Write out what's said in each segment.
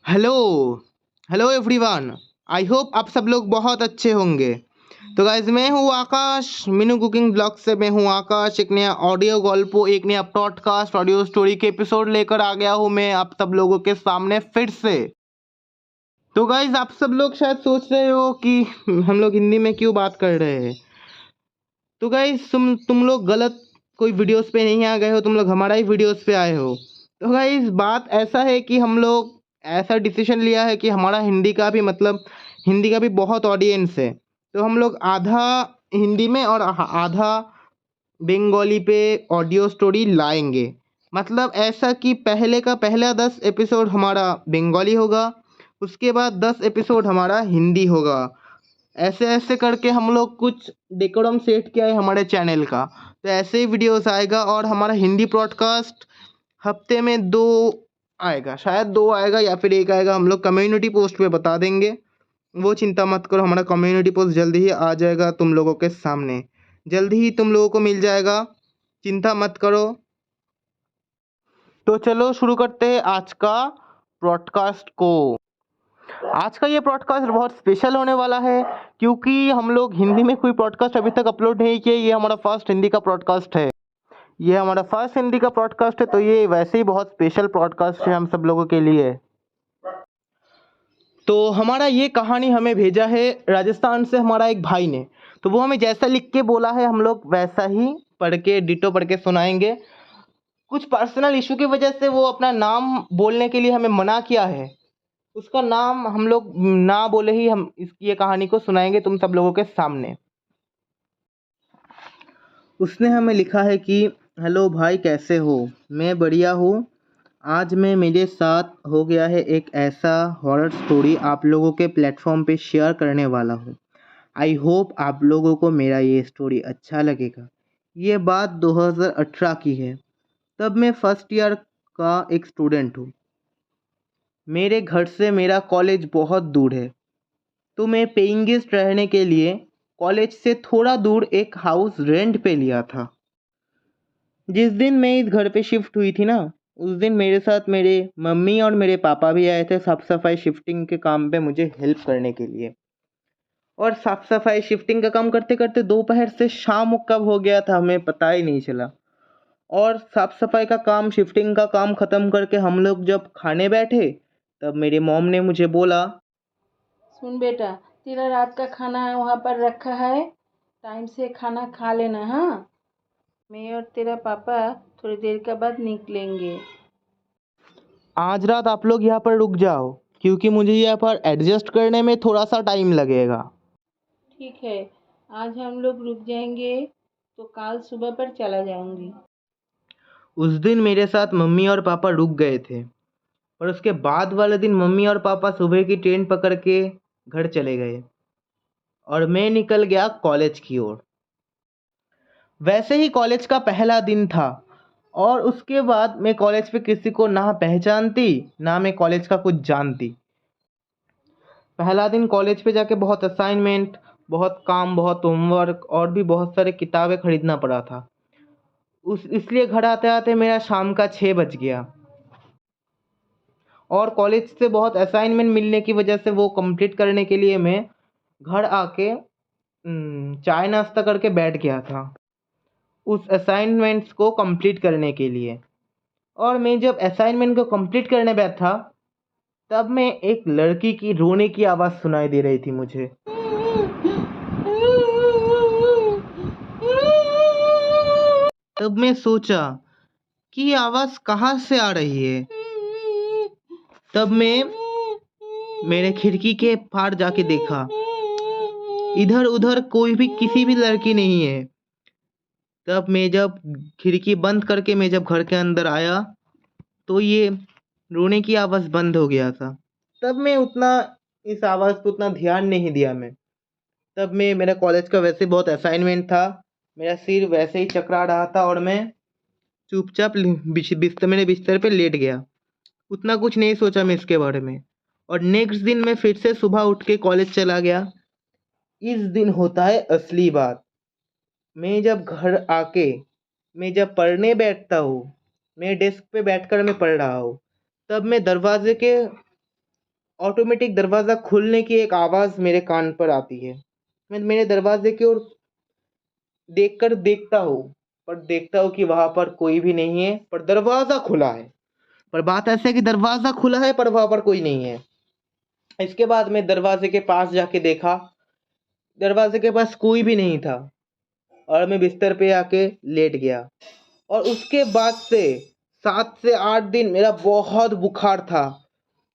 Hello hello everyone. I hope आप सब लोग बहुत अच्छे होंगे। तो गाइज मैं हूँ आकाश, मीनू कुकिंग ब्लॉग से मैं हूँ आकाश। एक नया ऑडियो गल्प, एक नया पॉडकास्ट ऑडियो स्टोरी के एपिसोड लेकर आ गया हूँ मैं आप सब लोगों के सामने फिर से। तो गाइज आप सब लोग शायद सोच रहे हो कि हम लोग हिंदी में क्यों बात कर रहे हैं। तो गाइज तुम लोग गलत कोई वीडियोस पे नहीं आ गए हो, तुम लोग हमारा ही वीडियोस पे आए हो। तो गाइज बात ऐसा है कि हम लोग ऐसा डिसीजन लिया है कि हमारा हिंदी का भी हिंदी का भी बहुत ऑडियंस है। तो हम लोग आधा हिंदी में और आधा बंगाली पे ऑडियो स्टोरी लाएंगे। मतलब ऐसा कि पहले का पहला 10 एपिसोड हमारा बंगाली होगा, उसके बाद 10 एपिसोड हमारा हिंदी होगा। ऐसे ऐसे करके हम लोग कुछ डेकोरम सेट किया है हमारे चैनल का। तो ऐसे ही वीडियोस आएगा और हमारा हिंदी पॉडकास्ट हफ्ते में 2 आएगा, शायद 2 आएगा या फिर 1 आएगा। हम लोग कम्युनिटी पोस्ट पे बता देंगे, वो चिंता मत करो। हमारा कम्युनिटी पोस्ट जल्दी ही आ जाएगा तुम लोगों के सामने, जल्दी ही तुम लोगों को मिल जाएगा, चिंता मत करो। तो चलो शुरू करते हैं आज का पॉडकास्ट को। आज का ये पॉडकास्ट बहुत स्पेशल होने वाला है क्योंकि हम लोग हिंदी में कोई पॉडकास्ट अभी तक अपलोड नहीं किए। ये हमारा फर्स्ट हिंदी का पॉडकास्ट है। ये हमारा फर्स्ट हिंदी का पॉडकास्ट है, तो ये वैसे ही बहुत स्पेशल पॉडकास्ट है हम सब लोगों के लिए। तो हमारा ये कहानी हमें भेजा है राजस्थान से हमारा एक भाई ने। तो वो हमें जैसा लिख के बोला है हम लोग वैसा ही पढ़ के डिटो पढ़ के सुनाएंगे। कुछ पर्सनल इशू की वजह से वो अपना नाम बोलने के लिए हमें मना किया है। उसका नाम हम लोग ना बोले ही हम इस ये कहानी को सुनाएंगे तुम सब लोगों के सामने। उसने हमें लिखा है कि हेलो भाई, कैसे हो? मैं बढ़िया हूँ। आज मैं मेरे साथ हो गया है एक ऐसा हॉरर स्टोरी आप लोगों के प्लेटफॉर्म पे शेयर करने वाला हूँ। आई होप आप लोगों को मेरा ये स्टोरी अच्छा लगेगा। ये बात 2018 की है। तब मैं फर्स्ट ईयर का एक स्टूडेंट हूँ। मेरे घर से मेरा कॉलेज बहुत दूर है, तो मैं पेइंग गेस्ट रहने के लिए कॉलेज से थोड़ा दूर एक हाउस रेंट पे लिया था। जिस दिन मैं इस घर पे शिफ्ट हुई थी ना, उस दिन मेरे साथ मेरे मम्मी और मेरे पापा भी आए थे साफ़ सफाई शिफ्टिंग के काम पे मुझे हेल्प करने के लिए। और साफ़ सफाई शिफ्टिंग का काम करते करते दोपहर से शाम कब हो गया था हमें पता ही नहीं चला। और साफ़ सफाई का काम शिफ्टिंग का काम ख़त्म करके हम लोग जब खाने बैठे, तब मेरी मॉम ने मुझे बोला, सुन बेटा, तेरा रात का खाना वहाँ पर रखा है, टाइम से खाना खा लेना। हाँ, मैं और तेरा पापा थोड़ी देर के बाद निकलेंगे। आज रात आप लोग यहाँ पर रुक जाओ क्योंकि मुझे यहाँ पर एडजस्ट करने में थोड़ा सा टाइम लगेगा। ठीक है, आज हम लोग रुक जाएंगे तो कल सुबह पर चला जाऊंगी। उस दिन मेरे साथ मम्मी और पापा रुक गए थे, और उसके बाद वाले दिन मम्मी और पापा सुबह की ट्रेन पकड़ के घर चले गए और मैं निकल गया कॉलेज की ओर। वैसे ही कॉलेज का पहला दिन था और उसके बाद मैं कॉलेज पे किसी को ना पहचानती ना मैं कॉलेज का कुछ जानती। पहला दिन कॉलेज पे जाके बहुत असाइनमेंट, बहुत काम, बहुत होमवर्क और भी बहुत सारे किताबें खरीदना पड़ा था। उस इसलिए घर आते आते मेरा शाम का 6 बज गया। और कॉलेज से बहुत असाइनमेंट मिलने की वजह से वो कंप्लीट करने के लिए मैं घर आके चाय नाश्ता करके बैठ गया था उस असाइनमेंट्स को कंप्लीट करने के लिए। और मैं जब असाइनमेंट को कंप्लीट करने बैठा, तब मैं एक लड़की की रोने की आवाज़ सुनाई दे रही थी मुझे। तब मैं सोचा कि ये आवाज़ कहाँ से आ रही है। तब मैं मेरे खिड़की के पार जाके देखा, इधर उधर कोई भी किसी भी लड़की नहीं है। तब मैं जब खिड़की बंद करके मैं जब घर के अंदर आया, तो ये रोने की आवाज़ बंद हो गया था। तब मैं उतना इस आवाज़ पे उतना ध्यान नहीं दिया मैं। तब मैं मेरा कॉलेज का वैसे बहुत असाइनमेंट था, मेरा सिर वैसे ही चकरा रहा था और मैं चुपचाप मेरे बिस्तर पे लेट गया। उतना कुछ नहीं सोचा मैं इसके बारे में। और नेक्स्ट दिन मैं फिर से सुबह उठ के कॉलेज चला गया। इस दिन होता है असली बात। मैं जब घर आके मैं जब पढ़ने बैठता हूँ, मैं डेस्क पे बैठकर मैं पढ़ रहा हूँ, तब मैं दरवाजे के ऑटोमेटिक दरवाज़ा खुलने की एक आवाज़ मेरे कान पर आती है। मैं मेरे दरवाज़े की ओर देखकर देखता हूँ कि वहाँ पर कोई भी नहीं है, पर दरवाज़ा खुला है। पर बात ऐसे है कि दरवाज़ा खुला है पर वहाँ पर कोई नहीं है। इसके बाद मैं दरवाज़े के पास जाके देखा, दरवाज़े के पास कोई भी नहीं था और मैं बिस्तर पे आके लेट गया। और उसके बाद से 7 से 8 दिन मेरा बहुत बुखार था,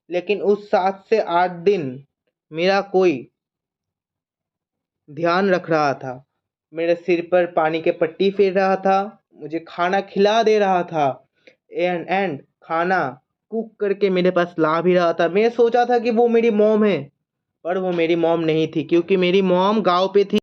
लेकिन उस 7 से 8 दिन मेरा कोई ध्यान रख रहा था। मेरे सिर पर पानी के पट्टी फेर रहा था, मुझे खाना खिला दे रहा था एंड खाना कुक करके मेरे पास ला भी रहा था। मैं सोचा था कि वो मेरी मॉम है, पर वो मेरी मॉम नहीं थी, क्योंकि मेरी मॉम गाँव पे थी।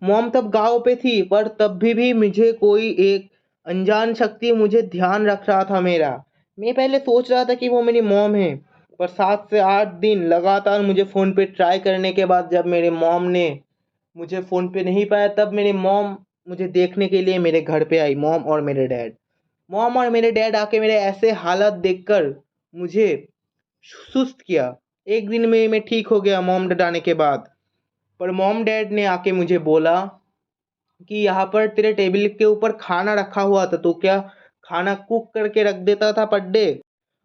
मॉम तब गाँव पे थी, पर तब भी मुझे कोई एक अनजान शक्ति मुझे ध्यान रख रहा था मेरा। मैं पहले सोच रहा था कि वो मेरी मॉम है, पर 7 से 8 दिन लगातार मुझे फ़ोन पे ट्राई करने के बाद जब मेरे मॉम ने मुझे फ़ोन पे नहीं पाया, तब मेरी मॉम मुझे देखने के लिए मेरे घर पे आई, मॉम और मेरे डैड। मॉम और मेरे डैड आके मेरे ऐसे हालत देखकर मुझे सुस्त किया। एक दिन में मैं ठीक हो गया मॉम डैड आने के बाद। पर मॉम डैड ने आके मुझे बोला कि यहाँ पर तेरे टेबल के ऊपर खाना रखा हुआ था, तो क्या खाना कुक करके रख देता था पर डे?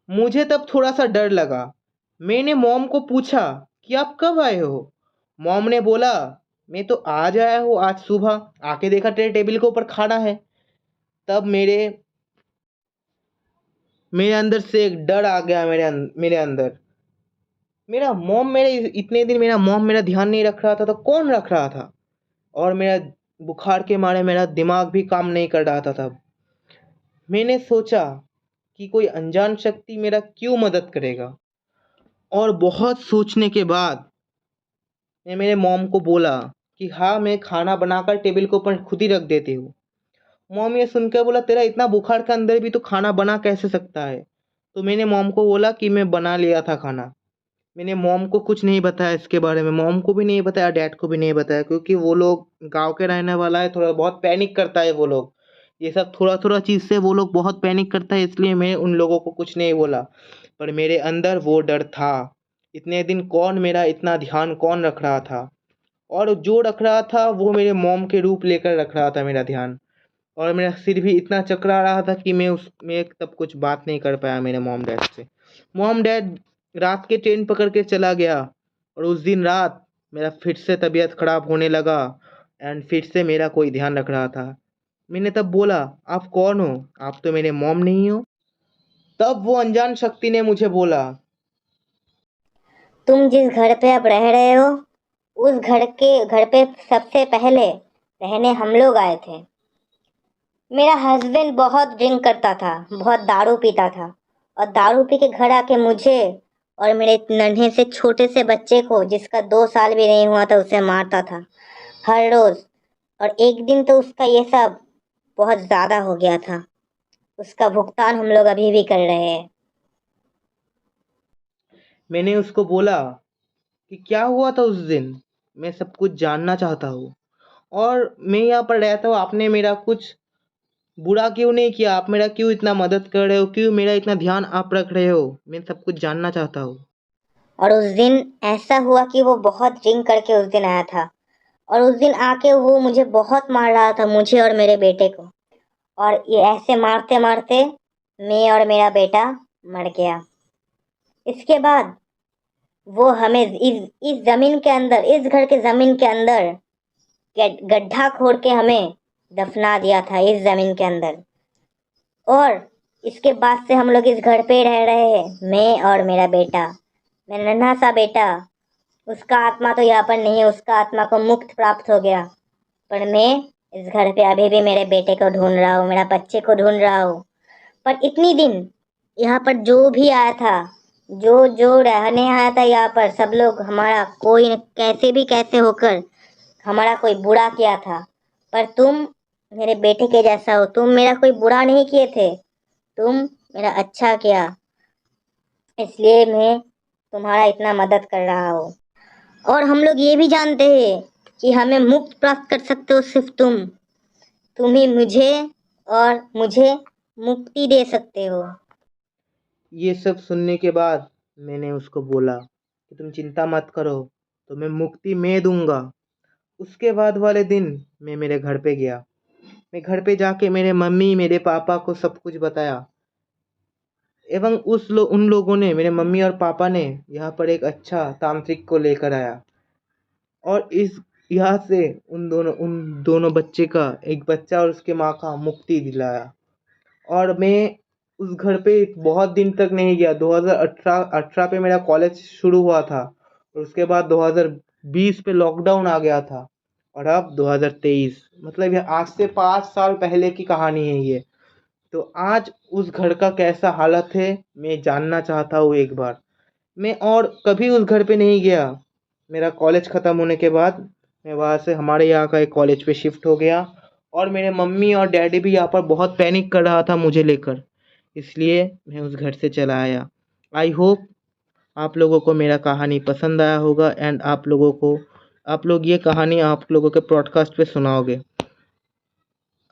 मुझे तब थोड़ा सा डर लगा। मैंने मॉम को पूछा कि आप कब आए हो? मॉम ने बोला, मैं तो आज आया हूँ, आज सुबह आके देखा तेरे टेबल के ऊपर खाना है। तब मेरे मेरे अंदर से एक डर आ गया मेरे अंदर। मेरा मॉम मेरा ध्यान नहीं रख रहा था तो कौन रख रहा था? और मेरा बुखार के मारे मेरा दिमाग भी काम नहीं कर रहा था तब। मैंने सोचा कि कोई अनजान शक्ति मेरा क्यों मदद करेगा? और बहुत सोचने के बाद मैं मेरे मॉम को बोला कि हाँ, मैं खाना बनाकर टेबल के ऊपर खुद ही रख देती हूँ। मॉम ये सुनकर बोला, तेरा इतना बुखार के अंदर भी तू खाना बना कैसे सकता है? तो मैंने मॉम को बोला कि मैं बना लिया था खाना। मैंने मॉम को कुछ नहीं बताया इसके बारे में, मॉम को भी नहीं बताया, डैड को भी नहीं बताया, क्योंकि वो लोग गाँव के रहने वाला है, थोड़ा बहुत पैनिक करता है वो लोग। ये सब थोड़ा-थोड़ा चीज़ से वो लोग बहुत पैनिक करता है, इसलिए मैं उन लोगों को कुछ नहीं बोला। पर मेरे अंदर वो डर था। इतने दिन कौन मेरा इतना ध्यान कौन रख रहा था? और जो रख रहा था वो मेरे मॉम के रूप लेकर रख रहा था मेरा ध्यान। और मेरा सिर भी इतना चकरा रहा था कि मैं तब कुछ बात नहीं कर पाया मेरे मॉम डैड से। मॉम डैड रात के ट्रेन पकड़ के चला गया और उस दिन रात मेरा फिर से तबीयत खराब होने लगा एंड फिर से मेरा कोई ध्यान रख रहा था। मैंने तब बोला, आप कौन हो? आप तो मेरे मॉम नहीं हो। तब वो अनजान शक्ति ने मुझे बोला, तुम जिस घर पे अब रह रहे हो उस घर पे सबसे पहले रहने हम लोग आए थे। मेरा हस्बैंड बहुत ड्रिंक करता था, बहुत दारू पीता था और दारू पी के घर आके मुझे और मेरे नन्हे से छोटे से बच्चे को जिसका 2 साल भी नहीं हुआ था उसे मारता था हर रोज। और एक दिन तो उसका ये सब बहुत ज्यादा हो गया था। उसका भुगतान हम लोग अभी भी कर रहे हैं। मैंने उसको बोला कि क्या हुआ था उस दिन? मैं सब कुछ जानना चाहता हूँ। और मैं यहाँ पर रहता हूँ, आपने मेरा कुछ बुरा क्यों नहीं किया? आप मेरा क्यों इतना मदद कर रहे हो? क्यों मेरा इतना ध्यान आप रख रहे हो? मैं सब कुछ जानना चाहता हूँ। और उस दिन ऐसा हुआ कि वो बहुत ड्रिंक करके उस दिन आया था और उस दिन आके वो मुझे बहुत मार रहा था, मुझे और मेरे बेटे को। और ये ऐसे मारते मारते मैं और मेरा बेटा मर गया। इसके बाद वो हमें इस जमीन के अंदर, इस घर के जमीन के अंदर गड्ढा खोद के हमें दफना दिया था इस जमीन के अंदर। और इसके बाद से हम लोग इस घर पे रह रहे हैं, मैं और मेरा बेटा, मेरा नन्हा सा बेटा। उसका आत्मा तो यहाँ पर नहीं है, उसका आत्मा को मुक्त प्राप्त हो गया। पर मैं इस घर पे अभी भी मेरे बेटे को ढूंढ रहा हूँ, मेरा बच्चे को ढूंढ रहा हूँ। पर इतनी दिन यहाँ पर जो भी आया था, जो जो रहने आया था यहाँ पर, सब लोग हमारा कोई कैसे भी कैसे होकर हमारा कोई बुरा किया था। पर तुम मेरे बेटे के जैसा हो, तुम मेरा कोई बुरा नहीं किए थे, तुम मेरा अच्छा किया। इसलिए मैं तुम्हारा इतना मदद कर रहा हूँ। और हम लोग ये भी जानते हैं कि हमें मुक्त प्राप्त कर सकते हो सिर्फ तुम ही मुझे और मुझे मुक्ति दे सकते हो। ये सब सुनने के बाद मैंने उसको बोला कि तुम चिंता मत करो, तुम्हें मुक्ति मैं दूंगा। उसके बाद वाले दिन मैं मेरे घर पे गया। मैं घर पे जाके मेरे मम्मी मेरे पापा को सब कुछ बताया एवं उन लोगों ने, मेरे मम्मी और पापा ने यहाँ पर एक अच्छा तांत्रिक को लेकर आया और यहाँ से उन दोनों बच्चे का, एक बच्चा और उसके माँ का मुक्ति दिलाया। और मैं उस घर पे बहुत दिन तक नहीं गया। 2018 पे मेरा कॉलेज शुरू हुआ था और उसके बाद 2020 पे लॉकडाउन आ गया था और अब 2023, मतलब ये आज से 5 साल पहले की कहानी है ये। तो आज उस घर का कैसा हालत है मैं जानना चाहता हूँ एक बार। मैं और कभी उस घर पे नहीं गया। मेरा कॉलेज ख़त्म होने के बाद मैं वहाँ से हमारे यहाँ का एक कॉलेज पे शिफ्ट हो गया और मेरे मम्मी और डैडी भी यहाँ पर बहुत पैनिक कर रहा था मुझे लेकर, इसलिए मैं उस घर से चला आया। आई होप आप लोगों को मेरा कहानी पसंद आया होगा एंड आप लोग ये कहानी आप लोगों के पॉडकास्ट पे सुनाओगे।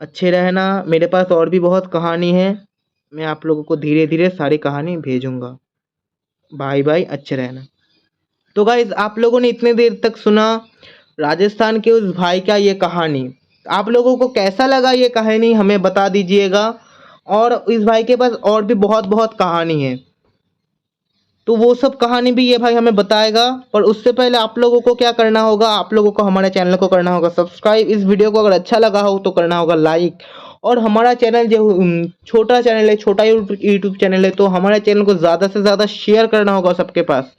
अच्छे रहना। मेरे पास और भी बहुत कहानी है, मैं आप लोगों को धीरे धीरे सारी कहानी भेजूंगा। बाय बाय, अच्छे रहना। तो गाइज आप लोगों ने इतने देर तक सुना राजस्थान के उस भाई का ये कहानी। आप लोगों को कैसा लगा ये कहानी हमें बता दीजिएगा। और इस भाई के पास और भी बहुत बहुत कहानी है, तो वो सब कहानी भी ये भाई हमें बताएगा। पर उससे पहले आप लोगों को क्या करना होगा, आप लोगों को हमारे चैनल को करना होगा सब्सक्राइब। इस वीडियो को अगर अच्छा लगा हो तो करना होगा लाइक। और हमारा चैनल जो छोटा चैनल है, छोटा यूट्यूब चैनल है, तो हमारे चैनल को ज़्यादा से ज़्यादा शेयर करना होगा सबके पास।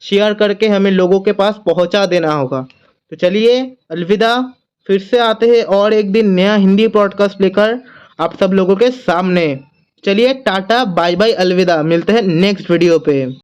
शेयर करके हमें लोगों के पास पहुंचा देना होगा। तो चलिए अलविदा, फिर से आते हैं और एक दिन नया हिंदी पॉडकास्ट लेकर आप सब लोगों के सामने। चलिए टाटा बाय बाय अलविदा, मिलते हैं नेक्स्ट वीडियो पे।